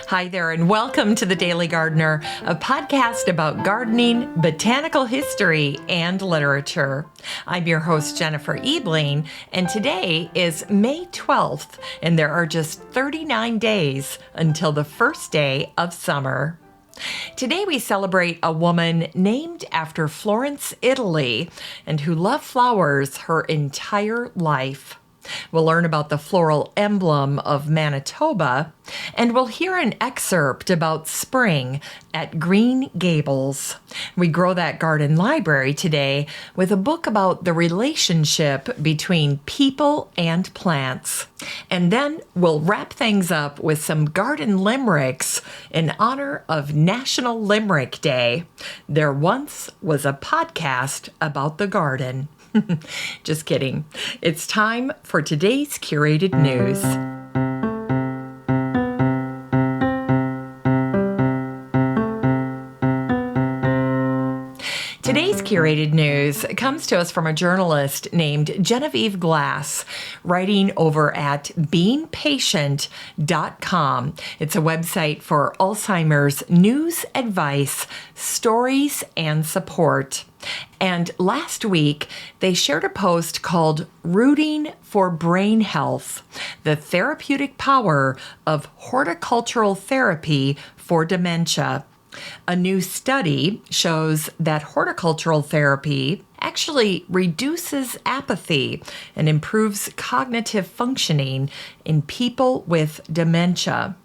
Hi there, and welcome to The Daily Gardener, a podcast about gardening, botanical history, and literature. I'm your host, Jennifer Ebling, and today is May 12th, and there are just 39 days until the first day of summer. Today we celebrate a woman named after Florence, Italy, and who loved flowers her entire life. We'll learn about the floral emblem of Manitoba, and we'll hear an excerpt about spring at Green Gables. We grow that garden library today with a book about the relationship between people and plants. And then we'll wrap things up with some garden limericks in honor of National Limerick Day. There once was a podcast about the garden. Just kidding. It's time for today's curated news. Today's curated news comes to us from a journalist named Genevieve Glass, writing over at beingpatient.com. It's a website for Alzheimer's news, advice, stories, and support. And last week, they shared a post called Rooting for Brain Health, the therapeutic power of horticultural therapy for dementia. A new study shows that horticultural therapy actually reduces apathy and improves cognitive functioning in people with dementia.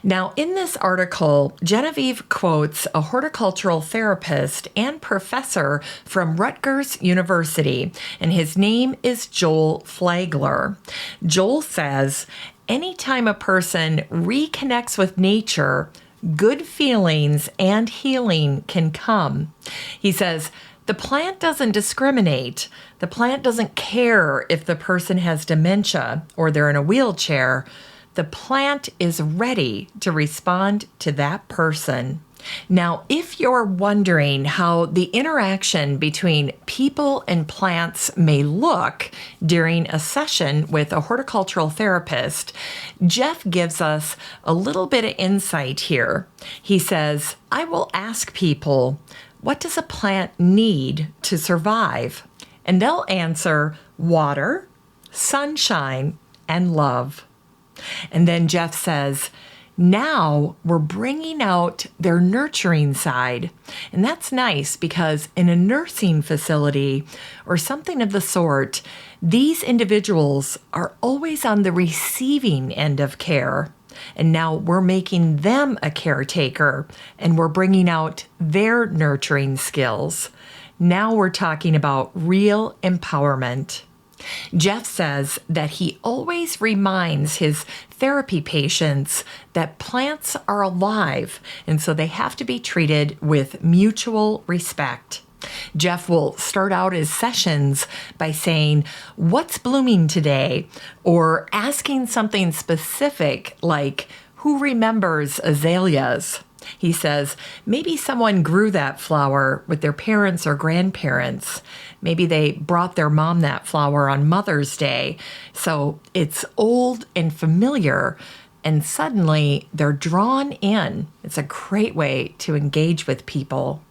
Now, in this article, Genevieve quotes a horticultural therapist and professor from Rutgers University, and his name is Joel Flagler. Joel says, anytime a person reconnects with nature, good feelings and healing can come. He says, the plant doesn't discriminate. The plant doesn't care if the person has dementia or they're in a wheelchair. The plant is ready to respond to that person. Now, if you're wondering how the interaction between people and plants may look during a session with a horticultural therapist, Jeff gives us a little bit of insight here. He says, I will ask people, what does a plant need to survive? And they'll answer water, sunshine, and love. And then Jeff says, now we're bringing out their nurturing side. And that's nice because in a nursing facility or something of the sort, these individuals are always on the receiving end of care. And now we're making them a caretaker and we're bringing out their nurturing skills. Now we're talking about real empowerment. Jeff says that he always reminds his therapy patients that plants are alive, and so they have to be treated with mutual respect. Jeff will start out his sessions by saying, what's blooming today? Or asking something specific like, who remembers azaleas? He says, maybe someone grew that flower with their parents or grandparents. Maybe they brought their mom that flower on Mother's Day. So it's old and familiar, and suddenly they're drawn in. It's a great way to engage with people.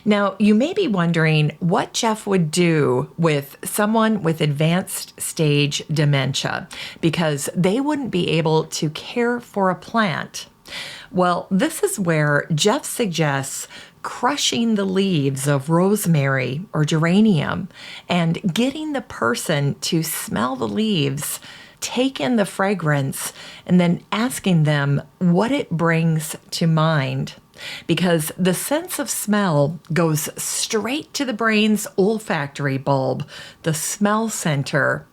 Now, you may be wondering what Jeff would do with someone with advanced stage dementia, because they wouldn't be able to care for a plant. Well, this is where Jeff suggests crushing the leaves of rosemary or geranium and getting the person to smell the leaves, take in the fragrance, and then asking them what it brings to mind. Because the sense of smell goes straight to the brain's olfactory bulb, the smell center,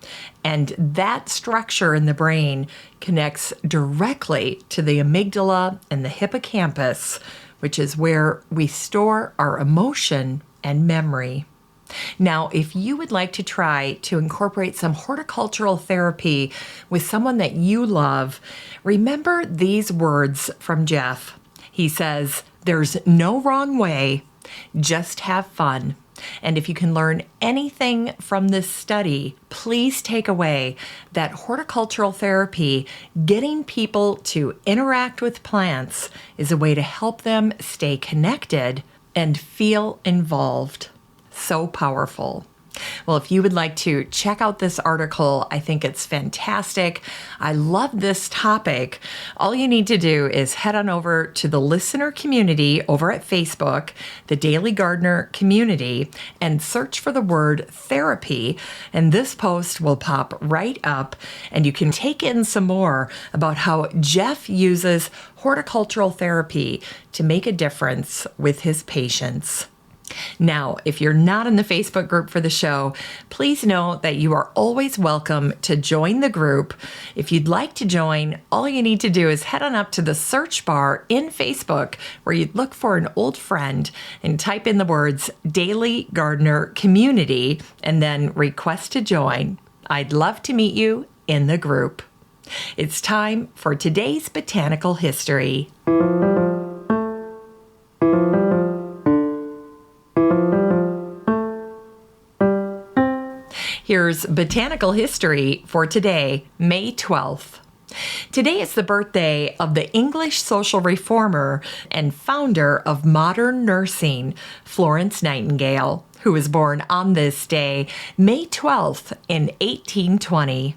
and that structure in the brain connects directly to the amygdala and the hippocampus, which is where we store our emotion and memory. Now, if you would like to try to incorporate some horticultural therapy with someone that you love, remember these words from Jeff. He says, there's no wrong way, just have fun. And if you can learn anything from this study, please take away that horticultural therapy, getting people to interact with plants, is a way to help them stay connected and feel involved. So powerful. Well, if you would like to check out this article, I think it's fantastic. I love this topic. All you need to do is head on over to the listener community over at Facebook, the Daily Gardener community, and search for the word therapy. And this post will pop right up, and you can take in some more about how Jeff uses horticultural therapy to make a difference with his patients. Now, if you're not in the Facebook group for the show, please know that you are always welcome to join the group. If you'd like to join, all you need to do is head on up to the search bar in Facebook where you'd look for an old friend and type in the words Daily Gardener Community and then request to join. I'd love to meet you in the group. It's time for today's Botanical History. Here's Botanical History for today, May 12th. Today is the birthday of the English social reformer and founder of modern nursing, Florence Nightingale, who was born on this day, May 12th, in 1820.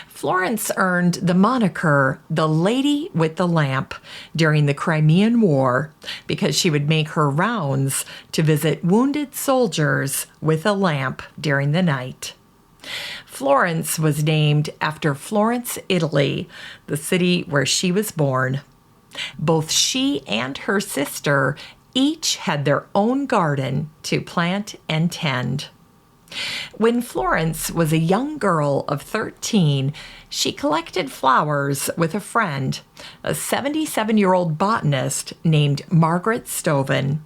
Florence earned the moniker the Lady with the Lamp during the Crimean War because she would make her rounds to visit wounded soldiers with a lamp during the night. Florence was named after Florence, Italy, the city where she was born. Both she and her sister each had their own garden to plant and tend. When Florence was a young girl of 13, she collected flowers with a friend, a 77-year-old botanist named Margaret Stoven.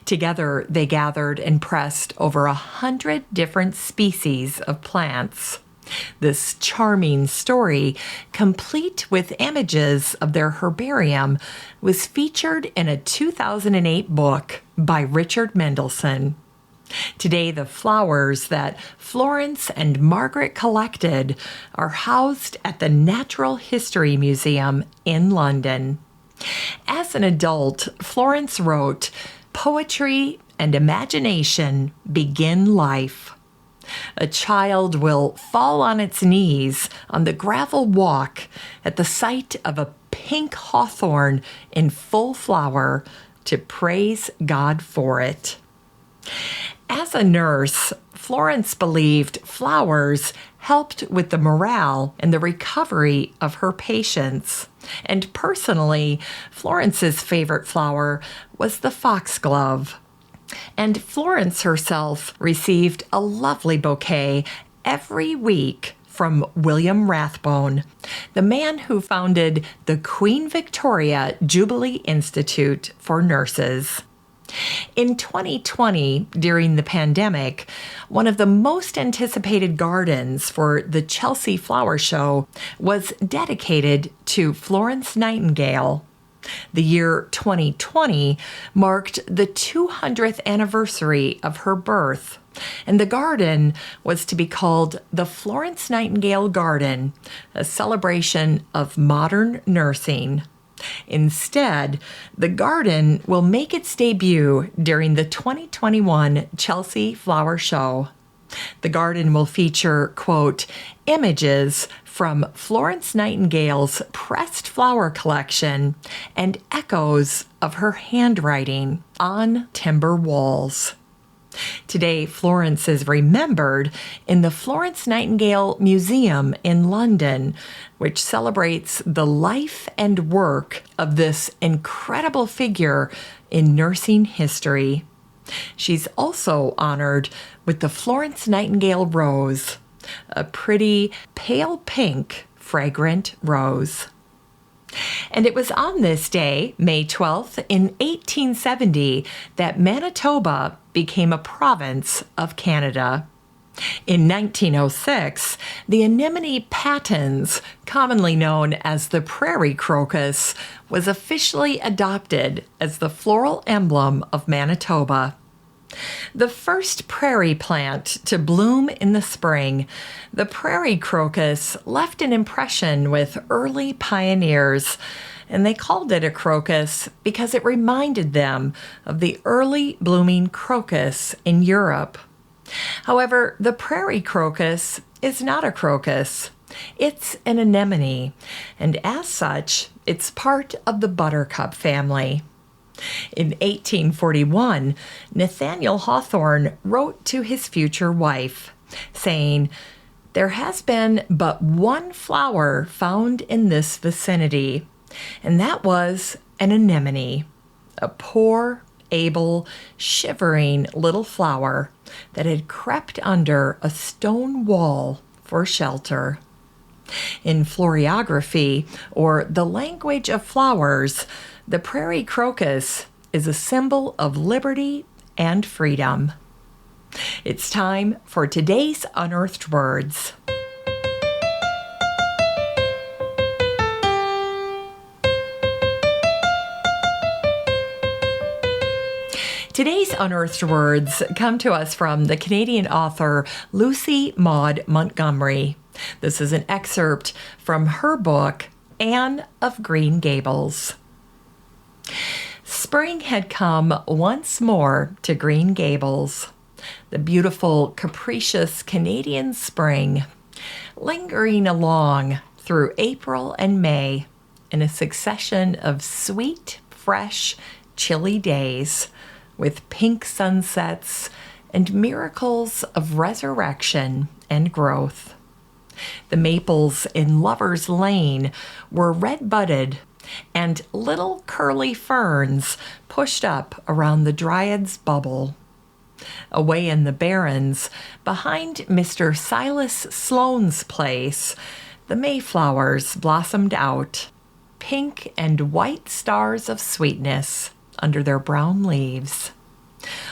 Together, they gathered and pressed over 100 different species of plants. This charming story, complete with images of their herbarium, was featured in a 2008 book by Richard Mendelsohn. Today, the flowers that Florence and Margaret collected are housed at the Natural History Museum in London. As an adult, Florence wrote, "Poetry and imagination begin life. A child will fall on its knees on the gravel walk at the sight of a pink hawthorn in full flower to praise God for it." As a nurse, Florence believed flowers helped with the morale and the recovery of her patients. And personally, Florence's favorite flower was the foxglove. And Florence herself received a lovely bouquet every week from William Rathbone, the man who founded the Queen Victoria Jubilee Institute for Nurses. In 2020, during the pandemic, one of the most anticipated gardens for the Chelsea Flower Show was dedicated to Florence Nightingale. The year 2020 marked the 200th anniversary of her birth, and the garden was to be called the Florence Nightingale Garden, a celebration of modern nursing. Instead, the garden will make its debut during the 2021 Chelsea Flower Show. The garden will feature, quote, images from Florence Nightingale's pressed flower collection and echoes of her handwriting on timber walls. Today, Florence is remembered in the Florence Nightingale Museum in London, which celebrates the life and work of this incredible figure in nursing history. She's also honored with the Florence Nightingale Rose, a pretty pale pink, fragrant rose. And it was on this day, May 12th, in 1870, that Manitoba became a province of Canada. In 1906, the anemone patens, commonly known as the Prairie Crocus, was officially adopted as the floral emblem of Manitoba. The first prairie plant to bloom in the spring, the prairie crocus left an impression with early pioneers, and they called it a crocus because it reminded them of the early blooming crocus in Europe. However, the prairie crocus is not a crocus. It's an anemone, and as such, it's part of the buttercup family. In 1841, Nathaniel Hawthorne wrote to his future wife, saying, "There has been but one flower found in this vicinity, and that was an anemone, a poor, able, shivering little flower that had crept under a stone wall for shelter." In floriography, or the language of flowers, the prairie crocus is a symbol of liberty and freedom. It's time for today's Unearthed Words. Today's Unearthed Words come to us from the Canadian author Lucy Maud Montgomery. This is an excerpt from her book, Anne of Green Gables. Spring had come once more to Green Gables, the beautiful, capricious Canadian spring, lingering along through April and May in a succession of sweet, fresh, chilly days with pink sunsets and miracles of resurrection and growth. The maples in Lover's Lane were red-budded, and little curly ferns pushed up around the dryad's bubble. Away in the barrens, behind Mr. Silas Sloane's place, the mayflowers blossomed out, pink and white stars of sweetness under their brown leaves.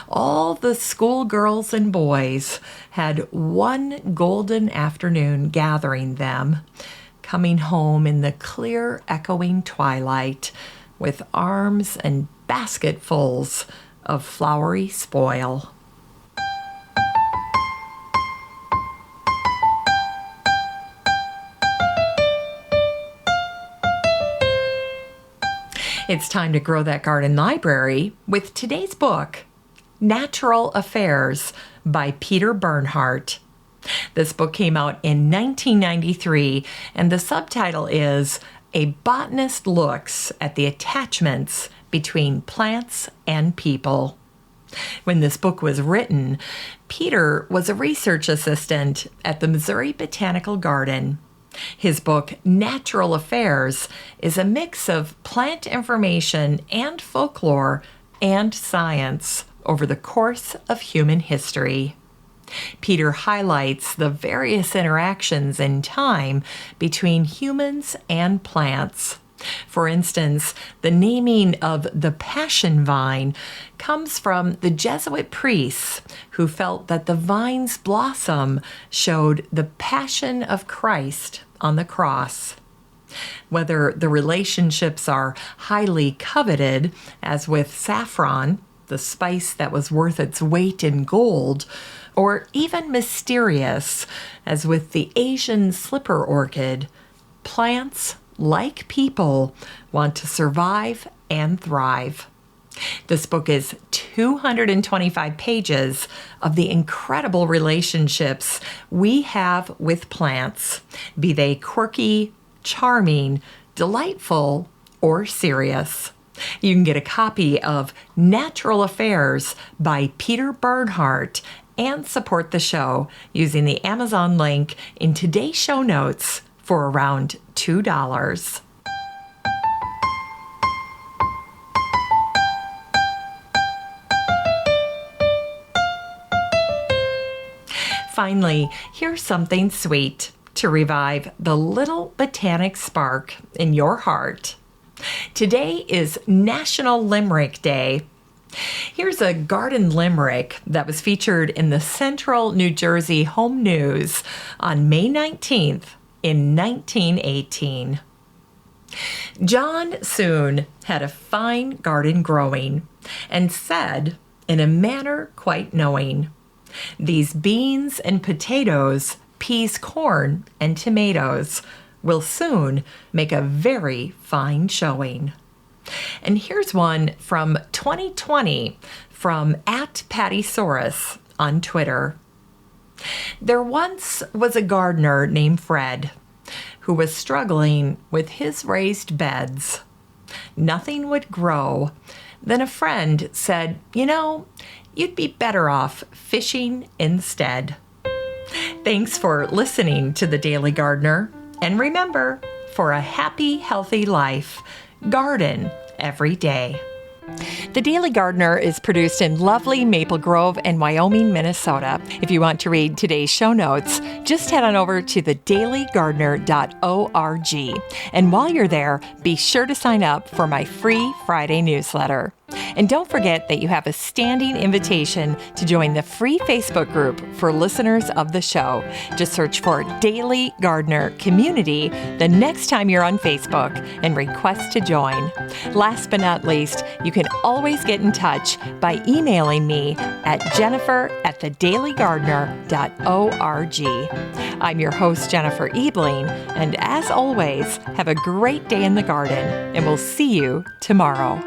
All the schoolgirls and boys had one golden afternoon gathering them, coming home in the clear, echoing twilight with arms and basketfuls of flowery spoil. It's time to grow that garden library with today's book, Natural Affairs by Peter Bernhardt. This book came out in 1993, and the subtitle is A Botanist Looks at the Attachments Between Plants and People. When this book was written, Peter was a research assistant at the Missouri Botanical Garden. His book, Natural Affairs, is a mix of plant information and folklore and science over the course of human history. Peter highlights the various interactions in time between humans and plants. For instance, the naming of the passion vine comes from the Jesuit priests who felt that the vine's blossom showed the passion of Christ on the cross. Whether the relationships are highly coveted, as with saffron, the spice that was worth its weight in gold, or even mysterious, as with the Asian slipper orchid, plants, like people, want to survive and thrive. This book is 225 pages of the incredible relationships we have with plants, be they quirky, charming, delightful, or serious. You can get a copy of Natural Affairs by Peter Bernhardt and support the show using the Amazon link in today's show notes for around $2. Finally, here's something sweet to revive the little botanic spark in your heart. Today is National Limerick Day. Here's a garden limerick that was featured in the Central New Jersey Home News on May 19th in 1918. John soon had a fine garden growing and said, in a manner quite knowing. These beans and potatoes, peas, corn, and tomatoes will soon make a very fine showing. And here's one from 2020 from @PattySaurus on Twitter. There once was a gardener named Fred who was struggling with his raised beds. Nothing would grow. Then a friend said, you'd be better off fishing instead. Thanks for listening to The Daily Gardener. And remember, for a happy, healthy life, garden every day. The Daily Gardener is produced in lovely Maple Grove and Wyoming, Minnesota. If you want to read today's show notes, just head on over to thedailygardener.org. And while you're there, be sure to sign up for my free Friday newsletter. And don't forget that you have a standing invitation to join the free Facebook group for listeners of the show. Just search for Daily Gardener Community the next time you're on Facebook and request to join. Last but not least, you can always get in touch by emailing me at jennifer@thedailygardener.org. I'm your host, Jennifer Ebling, and as always, have a great day in the garden, and we'll see you tomorrow.